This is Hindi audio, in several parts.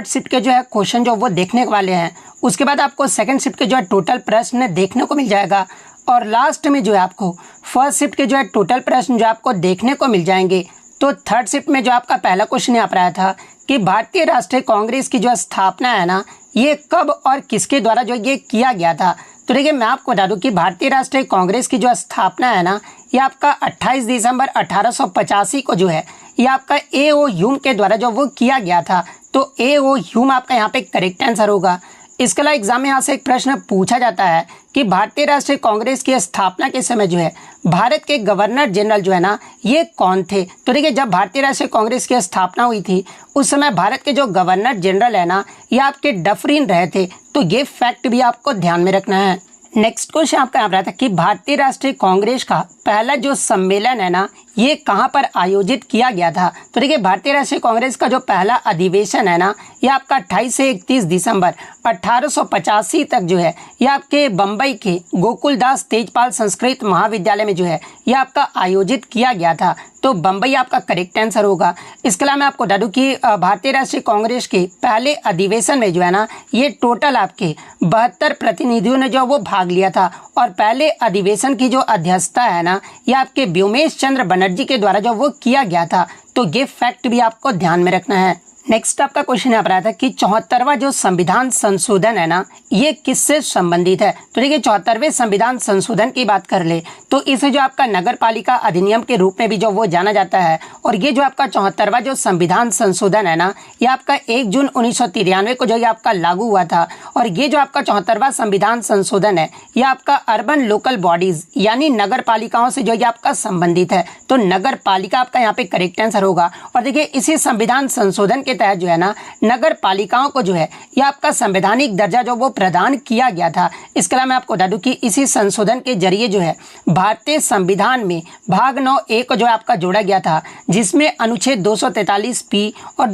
शिफ्ट के जो है क्वेश्चन जो वो देखने वाले हैं। उसके बाद आपको सेकंड शिफ्ट के जो है टोटल प्रश्न देखने को मिल जाएगा और लास्ट में जो है आपको फर्स्ट शिफ्ट के जो है टोटल प्रश्न जो आपको देखने को मिल जाएंगे। तो थर्ड शिफ्ट में जो आपका पहला क्वेश्चन यहाँ पर आया था कि भारतीय राष्ट्रीय कांग्रेस की जो स्थापना है ना, ये कब और किसके द्वारा जो ये किया गया था। तो देखिए मैं आपको बता दूं कि भारतीय राष्ट्रीय कांग्रेस की जो स्थापना है ना, ये आपका 28 दिसंबर 1885 को जो है ये आपका A.O. ह्यूम के द्वारा जो वो किया गया था। तो A.O. ह्यूम आपका यहाँ पे करेक्ट आंसर होगा। इसके अलावा एग्जाम में यहाँ से एक प्रश्न पूछा जाता है कि भारतीय राष्ट्रीय कांग्रेस की स्थापना के समय जो है भारत के गवर्नर जनरल जो है ना, ये कौन थे। तो देखिए जब भारतीय राष्ट्रीय कांग्रेस की स्थापना हुई थी उस समय भारत के जो गवर्नर जनरल है ना, ये आपके डफरिन रहे थे। तो ये फैक्ट भी आपको ध्यान में रखना है। नेक्स्ट क्वेश्चन आपका यहाँ पर आता है कि भारतीय राष्ट्रीय कांग्रेस का पहला जो सम्मेलन है ना, ये कहाँ पर आयोजित किया गया था। तो देखिए भारतीय राष्ट्रीय कांग्रेस का जो पहला अधिवेशन है ना, ये आपका 28 से 31 दिसंबर 1885 तक जो है ये आपके बम्बई के गोकुलदास तेजपाल संस्कृत महाविद्यालय में जो है ये आपका आयोजित किया गया था। तो बम्बई आपका करेक्ट आंसर होगा। इसके अलावा मैं आपको बता दूं कि भारतीय राष्ट्रीय कांग्रेस के पहले अधिवेशन में जो है ना, ये टोटल आपके 72 प्रतिनिधियों ने जो वो भाग लिया था और पहले अधिवेशन की जो अध्यक्षता है ना, ये आपके व्योमेश चंद्र बनर्जी के द्वारा जो वो किया गया था। तो ये फैक्ट भी आपको ध्यान में रखना है। नेक्स्ट आपका क्वेश्चन यहाँ पर आया था कि 74वां जो संविधान संशोधन है ना, ये किससे संबंधित है। तो देखिए 74वें संविधान संशोधन की बात कर ले तो इसे जो आपका नगर पालिका अधिनियम के रूप में भी जो वो जाना जाता है। और ये जो आपका 74वां जो संविधान संशोधन है ना, ये आपका 1 जून 1993 को जो ये आपका लागू हुआ था। और ये जो आपका 74वां संविधान संशोधन है ये आपका अर्बन लोकल बॉडीज यानी नगर पालिकाओं से जो ये आपका संबंधित है। तो नगर पालिका आपका यहाँ पे करेक्ट आंसर होगा। और देखिए इसी संविधान संशोधन के तहत जो है ना, नगर पालिकाओं को जो है ये आपका संवैधानिक दर्जा जो वो प्रदान किया गया था। इसके अलावा मैं आपको बता दूं कि इसी संशोधन के जरिए जो है भारतीय संविधान में भाग 9A को जो है आपका जोड़ा गया था, जिसमें अनुच्छेद 243P और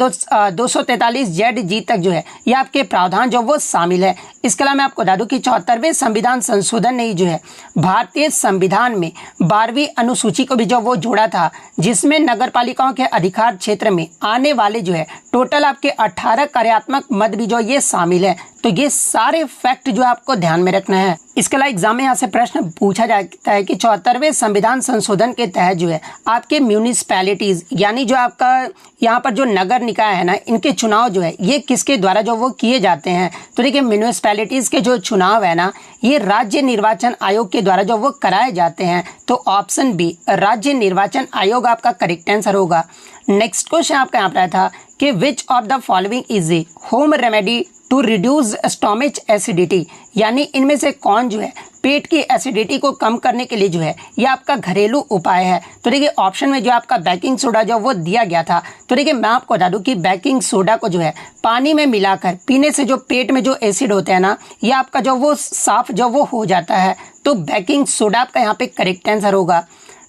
243ZG तक जो है ये आपके प्रावधान जो वो शामिल है। इसके अलावा मैं आपको बता दूं कि 74वें संविधान संशोधन ने ही जो है भारतीय संविधान में 12वीं अनुसूची को भी जो वो जोड़ा था, जिसमें नगर पालिकाओं के अधिकार क्षेत्र में आने वाले जो है टोटल आपके 18 कार्यात्मक मद भी जो ये शामिल है। तो ये सारे फैक्ट जो आपको ध्यान में रखना है। इसके अलावा एग्जाम में यहाँ से प्रश्न पूछा जाता है कि 74वें संविधान संशोधन के तहत जो है आपके म्यूनिसिपैलिटीज यानी जो आपका यहाँ पर जो नगर निकाय है ना, इनके चुनाव जो है ये किसके द्वारा जो वो किए जाते हैं। तो देखिए म्यूनिसिपैलिटीज के जो चुनाव है ना, ये राज्य निर्वाचन आयोग के द्वारा जो वो कराए जाते हैं। तो ऑप्शन बी राज्य निर्वाचन आयोग आपका करेक्ट आंसर होगा। नेक्स्ट क्वेश्चन आपका यहाँ पर आया था कि which of the following is a home remedy to reduce stomach acidity, यानी इनमें से कौन जो है पेट की एसिडिटी को कम करने के लिए जो है ये आपका घरेलू उपाय है। तो देखिए ऑप्शन में जो आपका बेकिंग सोडा जो वो दिया गया था। तो देखिए मैं आपको बता दूं कि बेकिंग सोडा को जो है पानी में मिलाकर पीने से जो पेट में जो एसिड होते हैं ना, ये आपका जो वो साफ जो वो हो जाता है। तो बेकिंग सोडा आपका यहाँ पे करेक्ट आंसर होगा।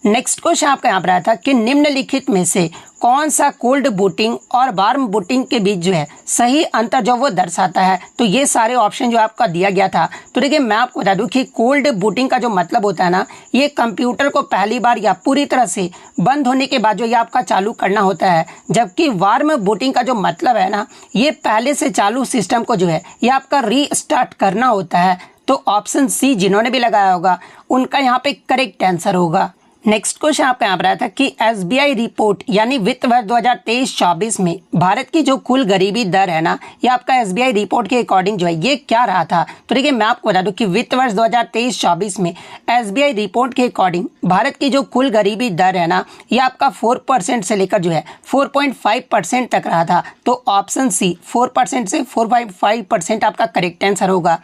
नेक्स्ट क्वेश्चन आपका यहाँ पर आया था कि निम्नलिखित में से कौन सा कोल्ड बूटिंग और वार्म बूटिंग के बीच जो है सही अंतर जो वो दर्शाता है। तो ये सारे ऑप्शन जो आपका दिया गया था। तो देखिए मैं आपको बता दूं कि कोल्ड बूटिंग का जो मतलब होता है ना, ये कंप्यूटर को पहली बार या पूरी तरह से बंद होने के बाद जो ये आपका चालू करना होता है। जबकि वार्म बूटिंग का जो मतलब है ना, ये पहले से चालू सिस्टम को जो है ये आपका रीस्टार्ट करना होता है। तो ऑप्शन सी जिन्होंने भी लगाया होगा उनका यहाँ पे करेक्ट आंसर होगा। नेक्स्ट क्वेश्चन आपका यहाँ पर आया था कि SBI रिपोर्ट यानी वित्त वर्ष 2023-24 में भारत की जो कुल गरीबी दर है ना, ये आपका SBI रिपोर्ट के अकॉर्डिंग जो है ये क्या रहा था। तो देखिए मैं आपको बता दूं कि वित्त वर्ष 2023-24 में SBI रिपोर्ट के अकॉर्डिंग भारत की जो कुल गरीबी दर है ना, ये आपका 4% से लेकर जो है 4.5% तक रहा था। तो ऑप्शन सी 4% से 4.5% आपका करेक्ट आंसर होगा।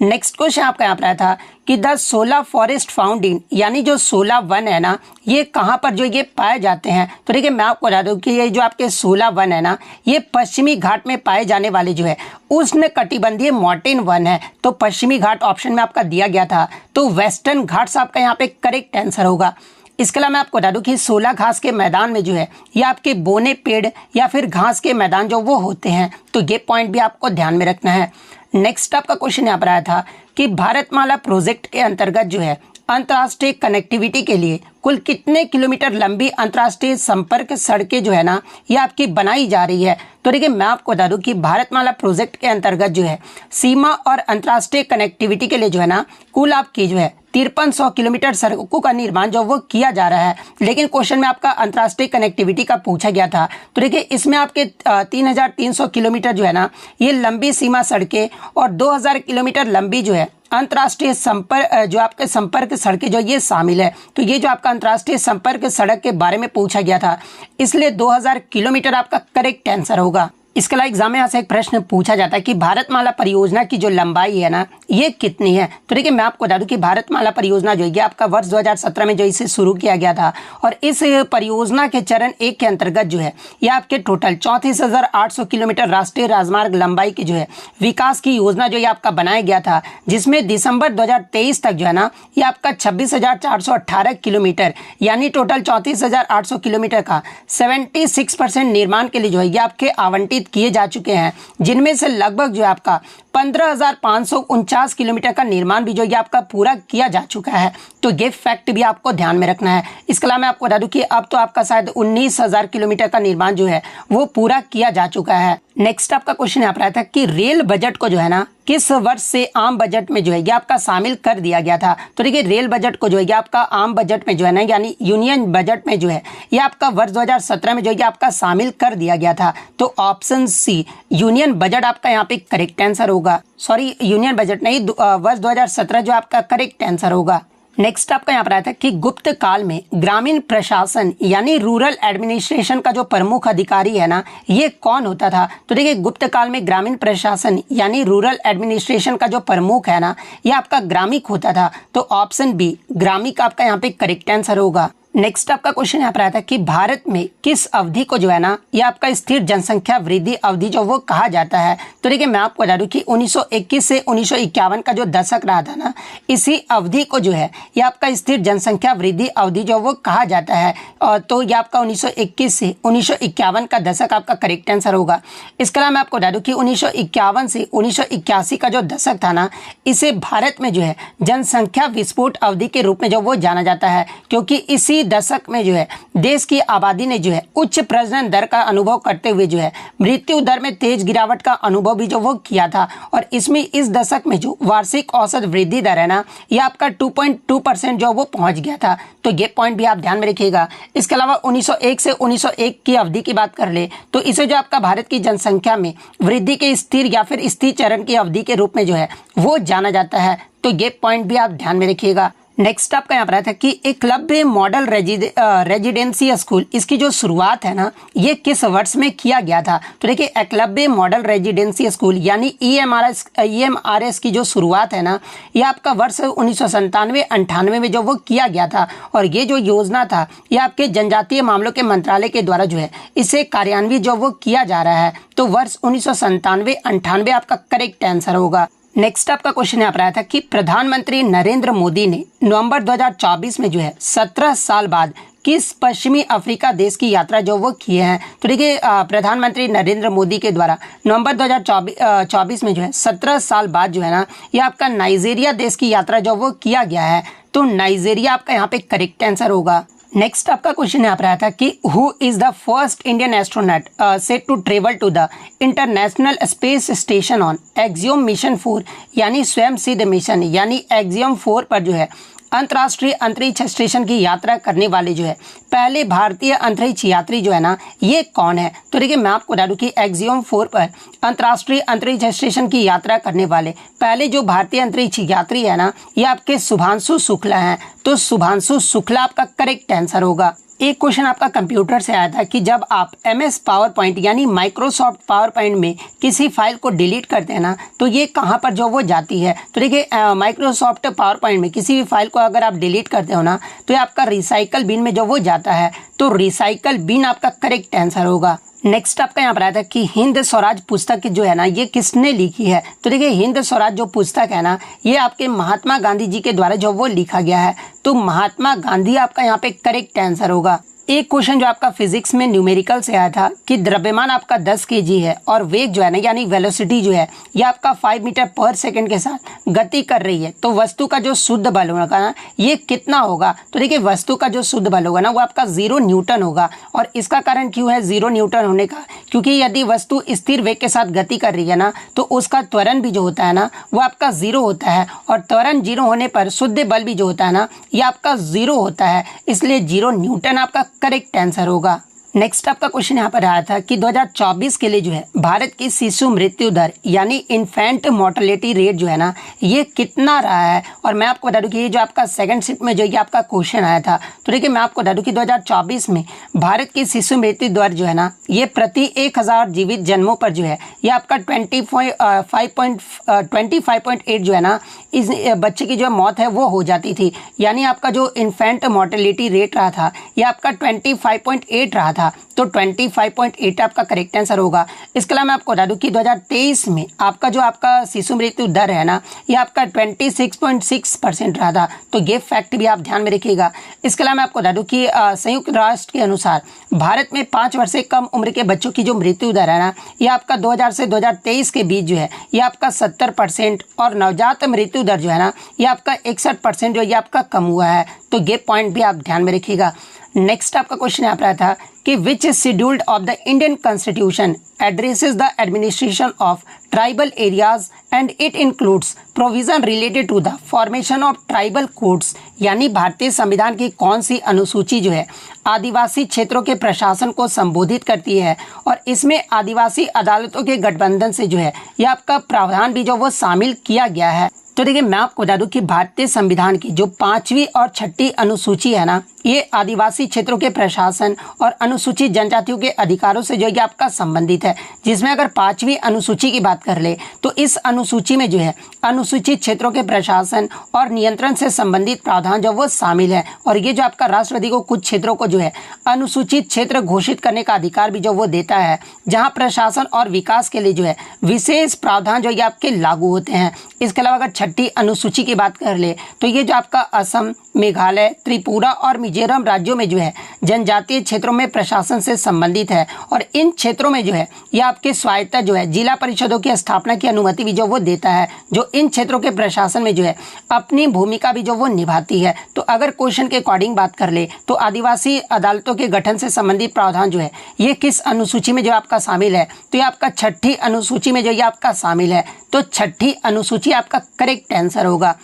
नेक्स्ट क्वेश्चन आपका यहाँ पर आया था कि द 16 फॉरेस्ट फाउंड इन यानी जो 16 वन है ना, ये कहाँ पर जो ये पाए जाते हैं। तो देखिए मैं आपको बता दूं कि ये जो आपके 16 वन है ना, ये पश्चिमी घाट में पाए जाने वाले जो है उष्ण कटिबंधीय मॉर्टेन वन है। तो पश्चिमी घाट ऑप्शन में आपका दिया गया था। तो वेस्टर्न घाट्स आपका यहाँ पे करेक्ट आंसर होगा। इसके अलावा मैं आपको बता दूं कि 16 घास के मैदान में जो है ये आपके बोने पेड़ या फिर घास के मैदान जो वो होते हैं। तो ये पॉइंट भी आपको ध्यान में रखना है। नेक्स्ट आपका क्वेश्चन यहाँ पर आया था कि भारतमाला प्रोजेक्ट के अंतर्गत जो है अंतर्राष्ट्रीय कनेक्टिविटी के लिए कुल कितने किलोमीटर लंबी अंतर्राष्ट्रीय संपर्क सड़कें जो है ना ये आपकी बनाई जा रही है। तो देखिए मैं आपको बता दूं कि भारतमाला प्रोजेक्ट के अंतर्गत जो है सीमा और अंतर्राष्ट्रीय कनेक्टिविटी के लिए जो है ना कुल आपकी जो है 5300 किलोमीटर सड़कों का निर्माण जो वो किया जा रहा है। लेकिन क्वेश्चन में आपका अंतर्राष्ट्रीय कनेक्टिविटी का पूछा गया था, तो देखिए इसमें आपके 3300 किलोमीटर जो है ना ये लंबी सीमा सड़कें और 2000 किलोमीटर लंबी जो है अंतर्राष्ट्रीय संपर्क जो आपके संपर्क सड़कें जो ये शामिल है। तो ये जो आपका अंतर्राष्ट्रीय संपर्क सड़क के बारे में पूछा गया था, इसलिए 2000 किलोमीटर आपका करेक्ट आंसर होगा। इसके अलावा एग्जाम में यहाँ से एक प्रश्न पूछा जाता है कि भारतमाला परियोजना की जो लंबाई है ना ये कितनी है। तो देखिए मैं आपको बता दूं कि भारतमाला परियोजना जो है ये आपका वर्ष 2017 में जो इसे शुरू किया गया था और इस परियोजना के चरण 1 के अंतर्गत जो है ये आपके टोटल 34,800 किलोमीटर राष्ट्रीय राजमार्ग लंबाई की जो है विकास की योजना जो ये आपका बनाया गया था, जिसमें दिसंबर 2023 तक जो है ना ये आपका 26,418 किलोमीटर यानी टोटल 34,800 किलोमीटर का 76% निर्माण के लिए जो है ये आपके आवंटित किए जा चुके हैं, जिनमें से लगभग जो है आपका 15,549 किलोमीटर का निर्माण भी जो ये आपका पूरा किया जा चुका है। तो ये फैक्ट भी आपको ध्यान में रखना है। इसके अलावा मैं आपको बता दूं कि अब तो आपका शायद 19,000 किलोमीटर का निर्माण जो है वो पूरा किया जा चुका है। नेक्स्ट आपका क्वेश्चन यहाँ पर आया था कि रेल बजट को जो है ना किस वर्ष से आम बजट में जो है ये आपका शामिल कर दिया गया था। तो देखिए रेल बजट को जो है ये आपका आम बजट में जो है ना यानी यूनियन बजट में जो है ये आपका वर्ष 2017 में जो है ये आपका शामिल कर दिया गया था। तो ऑप्शन सी यूनियन बजट आपका यहाँ पे करेक्ट आंसर होगा। सॉरी यूनियन बजट नहीं, वर्ष 2017 जो आपका करेक्ट आंसर होगा। नेक्स्ट आपका यहाँ पर आया था कि गुप्त काल में ग्रामीण प्रशासन यानी रूरल एडमिनिस्ट्रेशन का जो प्रमुख अधिकारी है ना ये कौन होता था। तो देखिए गुप्त काल में ग्रामीण प्रशासन यानी रूरल एडमिनिस्ट्रेशन का जो प्रमुख है ना ये आपका ग्रामिक होता था। तो ऑप्शन बी ग्रामिक आपका यहाँ पे करेक्ट आंसर होगा। नेक्स्ट आपका क्वेश्चन यहाँ पर आया था कि भारत में किस अवधि को जो है ना ये आपका स्थिर जनसंख्या वृद्धि अवधि जो वो कहा जाता है। तो देखिए मैं आपको बता दूं कि 1921 से 1951 का जो दशक रहा था ना इसी अवधि को जो है ये आपका स्थिर जनसंख्या वृद्धि अवधि जो वो कहा जाता है। और तो ये आपका 1921 से 1951 का दशक आपका करेक्ट आंसर होगा। इसके अलावा मैं आपको बता दूं कि 1951 से 1981 का जो दशक था ना इसे भारत में जो है जनसंख्या विस्फोट अवधि के रूप में जो वो जाना जाता है, क्योंकि इसी दशक में जो है देश की आबादी ने जो है उच्च प्रजनन दर का अनुभव करते हुए जो है मृत्यु दर में तेज गिरावट का अनुभव भी जो वो किया था। और इसमें इस दशक में जो वार्षिक औसत वृद्धि दर है ना ये आपका 2.2% जो वो पहुंच गया था। तो ये पॉइंट भी आप ध्यान में रखिएगा। इसके अलावा 1901 से 1901 की अवधि की बात कर ले तो इसे जो आपका भारत की जनसंख्या में वृद्धि के स्थिर या फिर स्थिर चरण की अवधि के रूप में जो है वो जाना जाता है। तो ये पॉइंट भी आप ध्यान में रखिएगा। नेक्स्ट आपका यहाँ पर आया था कि एकलव्य मॉडल रेजिडेंसी स्कूल इसकी जो शुरुआत है ना ये किस वर्ष में किया गया था। तो देखिए एकलव्य मॉडल रेजिडेंसी स्कूल यानी EMRS की जो शुरुआत है ना ये आपका वर्ष 1997-98 में जो वो किया गया था। और ये जो योजना था ये आपके जनजातीय मामलों के मंत्रालय के द्वारा जो है इसे कार्यान्वित जो वो किया जा रहा है। तो वर्ष 1997-98 आपका करेक्ट आंसर होगा। नेक्स्ट आपका क्वेश्चन यहाँ पर आया था कि प्रधानमंत्री नरेंद्र मोदी ने नवंबर 2024 में जो है 17 साल बाद किस पश्चिमी अफ्रीका देश की यात्रा जो वो किए हैं। तो देखिए प्रधानमंत्री नरेंद्र मोदी के द्वारा नवंबर 2024 में जो है 17 साल बाद जो है ना ये आपका नाइजीरिया देश की यात्रा जो वो किया गया है। तो नाइजीरिया आपका यहाँ पे करेक्ट आंसर होगा। नेक्स्ट आपका क्वेश्चन यहाँ पर आया था कि who is the first Indian astronaut set to travel to the international space station on Axiom mission 4 यानी स्वयं सिद्ध मिशन यानी एक्सियोम 4 पर जो है अंतर्राष्ट्रीय अंतरिक्ष स्टेशन की यात्रा करने वाले जो है पहले भारतीय अंतरिक्ष यात्री जो है ना ये कौन है। तो देखिए मैं आपको बता दूं कि एक्सियोम 4 पर अंतर्राष्ट्रीय अंतरिक्ष स्टेशन की यात्रा करने वाले पहले जो भारतीय अंतरिक्ष यात्री है ना ये आपके शुभांशु शुक्ला हैं। तो शुभांशु शुक्ला आपका करेक्ट आंसर होगा। एक क्वेश्चन आपका कंप्यूटर से आया था कि जब आप MS पावर पॉइंट यानी माइक्रोसॉफ्ट पावर पॉइंट में किसी फाइल को डिलीट करते हैं ना तो ये कहाँ पर जो वो जाती है। तो देखिए माइक्रोसॉफ्ट पावर पॉइंट में किसी भी फाइल को अगर आप डिलीट करते हो ना तो ये आपका रिसाइकल बिन में जो वो जाता है। तो रिसाइकल बिन आपका करेक्ट आंसर होगा। नेक्स्ट आपका यहाँ पर आया था कि हिंद स्वराज पुस्तक जो है ना ये किसने लिखी है। तो देखिए हिंद स्वराज जो पुस्तक है ना ये आपके महात्मा गांधी जी के द्वारा जो वो लिखा गया है। तो महात्मा गांधी आपका यहाँ पे करेक्ट आंसर होगा। एक क्वेश्चन जो आपका फिजिक्स में न्यूमेरिकल से आया था कि द्रव्यमान आपका 10 kg है और वेग जो है ना यानी वेलोसिटी जो है ये आपका 5 मीटर पर सेकंड के साथ गति कर रही है, तो वस्तु का जो शुद्ध बल होगा ना ये कितना होगा। तो देखिए वस्तु का जो शुद्ध बल होगा ना वो आपका 0 न्यूटन होगा। और इसका कारण क्यों है 0 न्यूटन होने का, क्योंकि यदि वस्तु स्थिर वेग के साथ गति कर रही है ना तो उसका त्वरण भी जो होता है ना वो आपका 0 होता है, और त्वरण 0 होने पर शुद्ध बल भी जो होता है ना ये आपका 0 होता है, इसलिए 0 न्यूटन आपका करेक्ट आंसर होगा। नेक्स्ट आपका क्वेश्चन यहाँ पर आया था कि 2024 के लिए जो है भारत की शिशु मृत्यु दर यानी इन्फेंट मोर्टेलिटी रेट जो है ना ये कितना रहा है। और मैं आपको बता दूं कि ये जो आपका सेकंड शिफ्ट में जो ये आपका क्वेश्चन आया था, तो देखिए मैं आपको बता दूं कि 2024 में भारत की शिशु मृत्यु दर जो है ना ये प्रति 1000 जीवित जन्मों पर जो है ये आपका 25.8 जो है ना इस बच्चे की जो मौत है वो हो जाती थी। यानी आपका जो इन्फेंट मोर्टेलिटी रेट रहा था ये आपका 25.8 रहा था, तो 25.8 आपका करेक्ट आंसर होगा। इसके अलावा मैं आपको बता दूं कि 2023 में आपका जो आपका शिशु मृत्यु दर है ना ये आपका 26.6% रहा था, तो ये फैक्ट भी आप ध्यान में रखिएगा। इसके अलावा मैं आपको बता दूं कि संयुक्त राष्ट्र के अनुसार भारत में 5 वर्ष से कम उम्र के बच्चों की जो मृत्यु दर है ना ये आपका 2000 से 2023 के बीच जो है ये आपका 70%, और नवजात मृत्यु दर जो है ना ये आपका 61% जो ये आपका कम हुआ है, तो ये पॉइंट भी आप ध्यान में रखिएगा। नेक्स्ट आपका क्वेश्चन यहाँ पर आया था कि which scheduled of the Indian constitution addresses the administration of tribal areas and it includes provision related to the formation of tribal courts. यानी भारतीय संविधान की कौन सी अनुसूची जो है आदिवासी क्षेत्रों के प्रशासन को संबोधित करती है, और इसमें आदिवासी अदालतों के गठबंधन से जो है यह आपका प्रावधान भी जो वो शामिल किया गया है। तो देखिए मैं आपको बता दूं कि भारतीय संविधान की जो 5वीं और 6ठी अनुसूची है ना ये आदिवासी क्षेत्रों के प्रशासन और अनुसूचित जनजातियों के अधिकारों से जो ये आपका संबंधित है, जिसमें अगर 5वीं अनुसूची की बात कर ले तो इस अनुसूची में जो है अनुसूचित क्षेत्रों के प्रशासन और नियंत्रण से संबंधित प्रावधान जो वो शामिल है। और ये जो आपका राष्ट्रपति को कुछ क्षेत्रों को जो है अनुसूचित क्षेत्र घोषित करने का अधिकार भी जो वो देता है, जहाँ प्रशासन और विकास के लिए जो है विशेष प्रावधान जो ये आपके लागू होते हैं। इसके अलावा अगर 6ठी अनुसूची की बात कर ले तो ये जो आपका असम, मेघालय, त्रिपुरा और मिजोरम राज्यों में जो है जनजातीय क्षेत्रों में प्रशासन से संबंधित है, और इन क्षेत्रों में जो है यह आपके स्वायत्ता जो है जिला परिषदों की स्थापना की अनुमति भी जो वो देता है, जो इन क्षेत्रों के प्रशासन में जो है अपनी भूमिका भी जो वो निभाती है। तो अगर क्वेश्चन के अकॉर्डिंग बात कर ले तो आदिवासी अदालतों के गठन से संबंधित प्रावधान जो है ये किस अनुसूची में जो आपका शामिल है, तो ये आपका 6ठी अनुसूची में जो ये आपका शामिल है, तो 6ठी अनुसूची आपका करेक्ट आंसर होगा।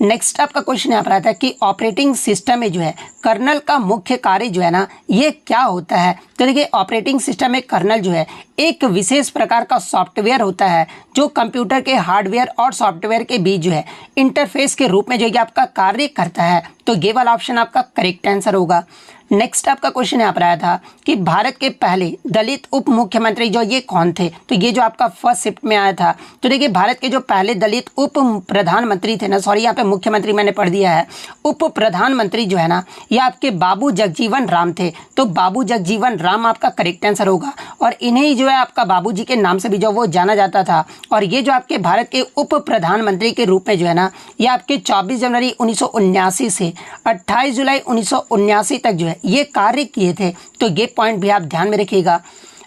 नेक्स्ट आपका क्वेश्चन यहाँ पर आता है कि ऑपरेटिंग सिस्टम में जो है कर्नल का मुख्य कार्य जो है ना ये क्या होता है। तो देखिए ऑपरेटिंग सिस्टम में कर्नल जो है एक विशेष प्रकार का सॉफ्टवेयर होता है जो कंप्यूटर के हार्डवेयर और सॉफ्टवेयर के बीच जो है इंटरफेस के रूप में जो ये आपका कार्य करता है, तो ये वाला ऑप्शन आपका करेक्ट आंसर होगा। नेक्स्ट आपका क्वेश्चन यहाँ पर आया था कि भारत के पहले दलित उप मुख्यमंत्री जो ये कौन थे, तो ये जो आपका फर्स्ट शिफ्ट में आया था। तो देखिए भारत के जो पहले दलित उप प्रधानमंत्री थे ना, सॉरी यहाँ पे मुख्यमंत्री मैंने पढ़ दिया है, उप प्रधानमंत्री जो है ना ये आपके बाबू जगजीवन राम थे, तो बाबू जगजीवन राम आपका करेक्ट आंसर होगा। और इन्हें जो है आपका बाबूजी के नाम से भी जो वो जाना जाता था। और ये जो आपके भारत के उप प्रधानमंत्री के रूप में जो है ना ये आपके 24 जनवरी 1979 से 28 जुलाई 1979 तक जो है ये कार्य किए थे, तो ये पॉइंट भी आप ध्यान में रखिएगा।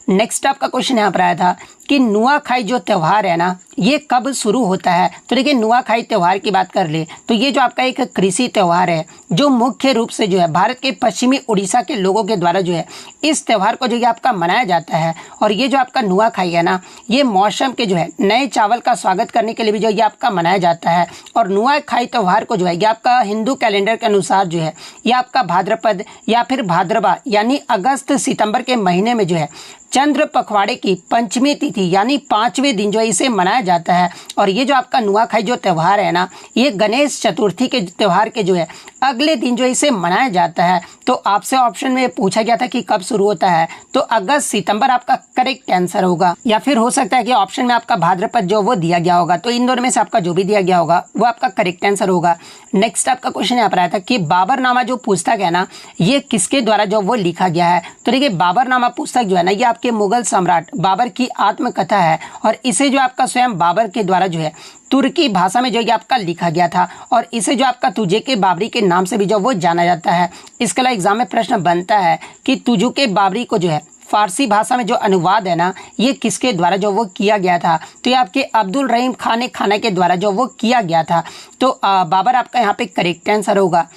नेक्स्ट आपका क्वेश्चन यहाँ पर आया था कि नुआखाई जो त्यौहार है ना ये कब शुरू होता है। तो देखिए नुआखाई त्यौहार की बात कर ले तो ये जो आपका एक कृषि त्यौहार है जो मुख्य रूप से जो है भारत के पश्चिमी उड़ीसा के लोगों के द्वारा जो है इस त्यौहार को जो है आपका मनाया जाता है। और ये जो आपका नुआखाई है ना ये मौसम के जो है नए चावल का स्वागत करने के लिए भी जो ये आपका मनाया जाता है। और नुआखाई त्यौहार को जो है ये आपका हिंदू कैलेंडर के अनुसार जो है ये आपका भाद्रपद या फिर भाद्रवा यानी अगस्त सितंबर के महीने में जो है चंद्र पखवाड़े की पंचमी तिथि यानी 5वें दिन जो है इसे मनाया जाता है। और ये जो आपका नुआखाई जो त्यौहार है ना ये गणेश चतुर्थी के त्यौहार के जो है अगले दिन जो इसे मनाया जाता है। तो आपसे ऑप्शन में पूछा गया था कि कब शुरू होता है, तो अगस्त सितंबर आपका करेक्ट आंसर होगा, या फिर हो सकता है कि ऑप्शन में आपका भाद्रपद जो वो दिया गया होगा। तो इन दोनों में से आपका जो भी दिया गया होगा वो आपका करेक्ट आंसर होगा। नेक्स्ट आपका क्वेश्चन यहाँ पर आया था कि बाबरनामा जो पुस्तक है ना ये किसके द्वारा जो वो लिखा गया है। तो देखिए बाबरनामा पुस्तक जो है ना ये आपके मुगल सम्राट बाबर की आत्मकथा है, और इसे जो आपका स्वयं बाबर के द्वारा जो है तुर्की भाषा में जो ये आपका लिखा गया था और इसे जो आपका तुजुक बाबरी के नाम से भी जो वो जाना जाता है। इसके अलावा एग्जाम में प्रश्न बनता है कि तुजुक बाबरी को जो है फारसी भाषा में जो अनुवाद है ना, ये किसके द्वारा जो वो किया गया था? तो ये आपके अब्दुल रहीम खान खाना के द्वारा जो वो किया गया था। तो बाबर आपका यहाँ पे करेक्ट आंसर होगा।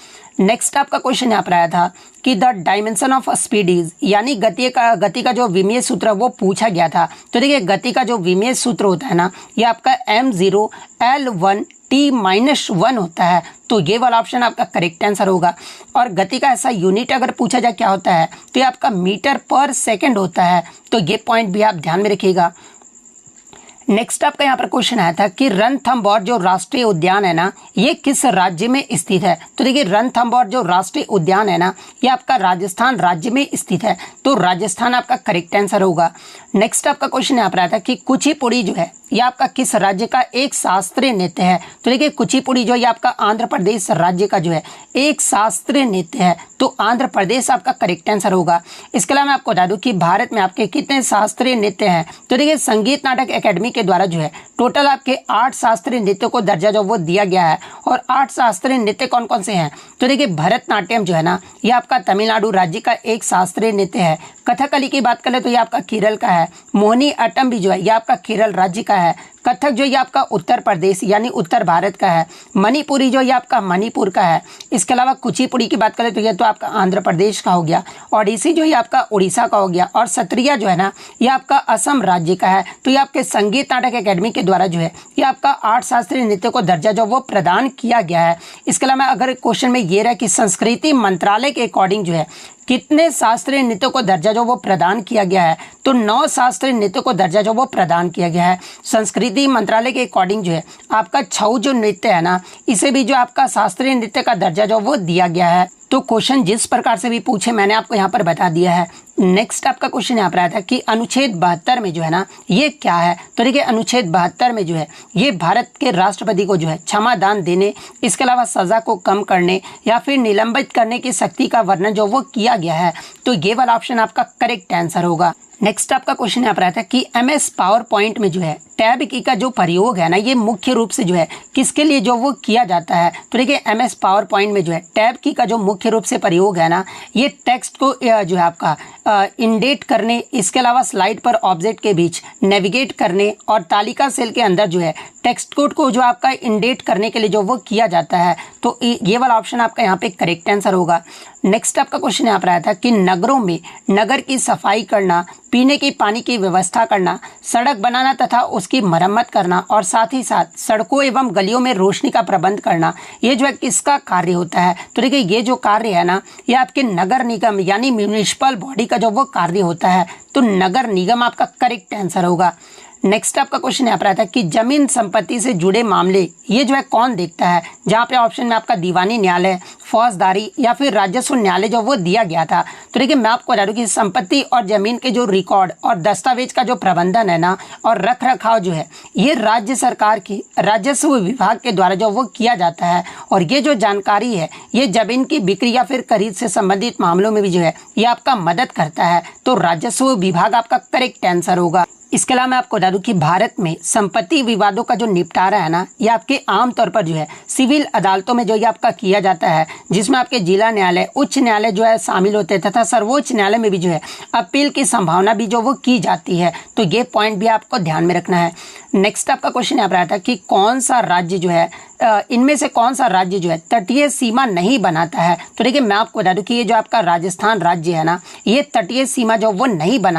नेक्स्ट आपका क्वेश्चन यहाँ पर आया था कि the dimension of speed is, यानी गति का जो विमीय सूत्र वो पूछा गया था। तो देखिए गति का जो विमीय सूत्र होता है ना, ये आपका m0 L1 T-1 होता है। तो ये वाला ऑप्शन आपका करेक्ट आंसर होगा। और गति का ऐसा यूनिट अगर पूछा जाए क्या होता है, तो ये आपका मीटर पर सेकेंड होता है। तो ये पॉइंट भी आप ध्यान में रखिएगा। नेक्स्ट आपका यहाँ पर क्वेश्चन आया था कि रणथंभौर जो राष्ट्रीय उद्यान है ना, ये किस राज्य में स्थित है? तो देखिए रणथंभौर जो राष्ट्रीय उद्यान है ना, ये आपका राजस्थान राज्य में स्थित है। तो राजस्थान आपका करेक्ट आंसर होगा। नेक्स्ट आपका क्वेश्चन यहाँ पर आया था कि कुचिपुड़ी जो है ये आपका किस राज्य का एक शास्त्रीय नृत्य है? तो देखिए कुचिपुड़ी जो ये आपका आंध्र प्रदेश राज्य का जो है एक शास्त्रीय नृत्य है। तो आंध्र प्रदेश आपका करेक्ट आंसर होगा। इसके अलावा मैं आपको बता दूं कि भारत में आपके कितने शास्त्रीय नृत्य हैं? तो देखिए संगीत नाटक अकेडमी के द्वारा जो है टोटल आपके 8 शास्त्रीय नृत्यों को दर्जा जो वो दिया गया है। और 8 शास्त्रीय नृत्य कौन कौन से हैं? तो देखिए भरतनाट्यम जो है ना, ये आपका तमिलनाडु राज्य का एक शास्त्रीय नृत्य है। कथकली की बात करें तो ये आपका केरल का है। मोहिनी अट्टम भी जो है ये आपका केरल राज्य का है। कथक जो ये आपका उत्तर प्रदेश यानी उत्तर भारत का है। मणिपुरी जो ये आपका मणिपुर का है। इसके अलावा कुचिपुड़ी की बात करें तो ये तो आपका आंध्र प्रदेश का हो गया। ओडिसी जो ये आपका उड़ीसा का हो गया। और सत्रिया जो है ना, ये आपका असम राज्य का है। तो ये आपके संगीत नाटक अकेडमी के द्वारा जो है ये आपका 8 शास्त्रीय नृत्य को दर्जा जो वो प्रदान किया गया है। इसके अलावा अगर क्वेश्चन में ये रहा कि संस्कृति मंत्रालय के अकॉर्डिंग जो है कितने शास्त्रीय नृत्यों को दर्जा जो वो प्रदान किया गया है, तो 9 शास्त्रीय नृत्यों को दर्जा जो वो प्रदान किया गया है। संस्कृति मंत्रालय के अकॉर्डिंग जो है आपका छऊ जो नृत्य है ना, इसे भी जो आपका शास्त्रीय नृत्य का दर्जा जो वो दिया गया है। तो क्वेश्चन जिस प्रकार से भी पूछे मैंने आपको यहाँ पर बता दिया है। नेक्स्ट आपका क्वेश्चन यहाँ पर आया था कि अनुच्छेद 72 में जो है ना ये क्या है? तो देखिए अनुच्छेद 72 में जो है ये भारत के राष्ट्रपति को जो है क्षमा दान देने, इसके अलावा सजा को कम करने या फिर निलंबित करने की शक्ति का वर्णन जो वो किया गया है। तो ये वाला ऑप्शन आपका करेक्ट आंसर होगा। नेक्स्ट आपका क्वेश्चन यहाँ पर आता है कि MS पावर पॉइंट में जो है टैब की का जो प्रयोग है ना, ये मुख्य रूप से जो है किसके लिए जो वो किया जाता है? तो देखिए MS पावर पॉइंट में जो है टैब की का जो मुख्य रूप से प्रयोग है ना, ये टेक्स्ट को जो है आपका इंडेट करने, इसके अलावा स्लाइड पर ऑब्जेक्ट के बीच नेविगेट करने और तालिका सेल के अंदर जो है टेक्स्ट कोड को जो आपका इंडेट करने के लिए जो वो किया जाता है। तो ये वाला ऑप्शन आपका यहाँ पे करेक्ट आंसर होगा। नेक्स्ट आपका क्वेश्चन यहाँ पर आया था कि नगरों में नगर की सफाई करना, पीने के पानी की व्यवस्था करना, सड़क बनाना तथा उसकी मरम्मत करना और साथ ही साथ सड़कों एवं गलियों में रोशनी का प्रबंध करना, ये जो है किसका कार्य होता है? तो देखिए ये जो कार्य है ना, ये आपके नगर निगम यानी म्यूनिसिपल बॉडी का जो वो कार्य होता है। तो नगर निगम आपका करेक्ट आंसर होगा। नेक्स्ट आपका क्वेश्चन यहाँ पर आता है कि जमीन संपत्ति से जुड़े मामले ये जो है कौन देखता है? जहाँ पे ऑप्शन में आपका दीवानी न्यायालय, फौजदारी या फिर राजस्व न्यायालय जो वो दिया गया था। तो देखिए मैं आपको बता दूं कि संपत्ति और जमीन के जो रिकॉर्ड और दस्तावेज का जो प्रबंधन है ना और रख रखाव जो है ये राज्य सरकार की राजस्व विभाग के द्वारा जो वो किया जाता है। और ये जो जानकारी है ये जमीन की बिक्री या फिर खरीद से संबंधित मामलों में भी जो है ये आपका मदद करता है। तो राजस्व विभाग आपका करेक्ट आंसर होगा। इसके अलावा मैं आपको बता दूं कि भारत में संपत्ति विवादों का जो निपटारा है ना, ये आपके आमतौर पर जो है सिविल अदालतों में जो ये आपका किया जाता है, जिसमें आपके जिला न्यायालय, उच्च न्यायालय जो है शामिल होते हैं तथा सर्वोच्च न्यायालय में भी जो है अपील की संभावना भी जो वो की जाती है। तो ये पॉइंट भी आपको ध्यान में रखना है। नेक्स्ट आपका क्वेश्चन यहाँ पर आता है कि कौन सा राज्य जो है इनमें से कौन सा राज्य जो है तटीय सीमा नहीं बनाता है? तो देखिए मैं आपको बता दूं कि ये जो आपका राजस्थान राज्य है ना, ये तटीय सीमा जो वो नहीं बना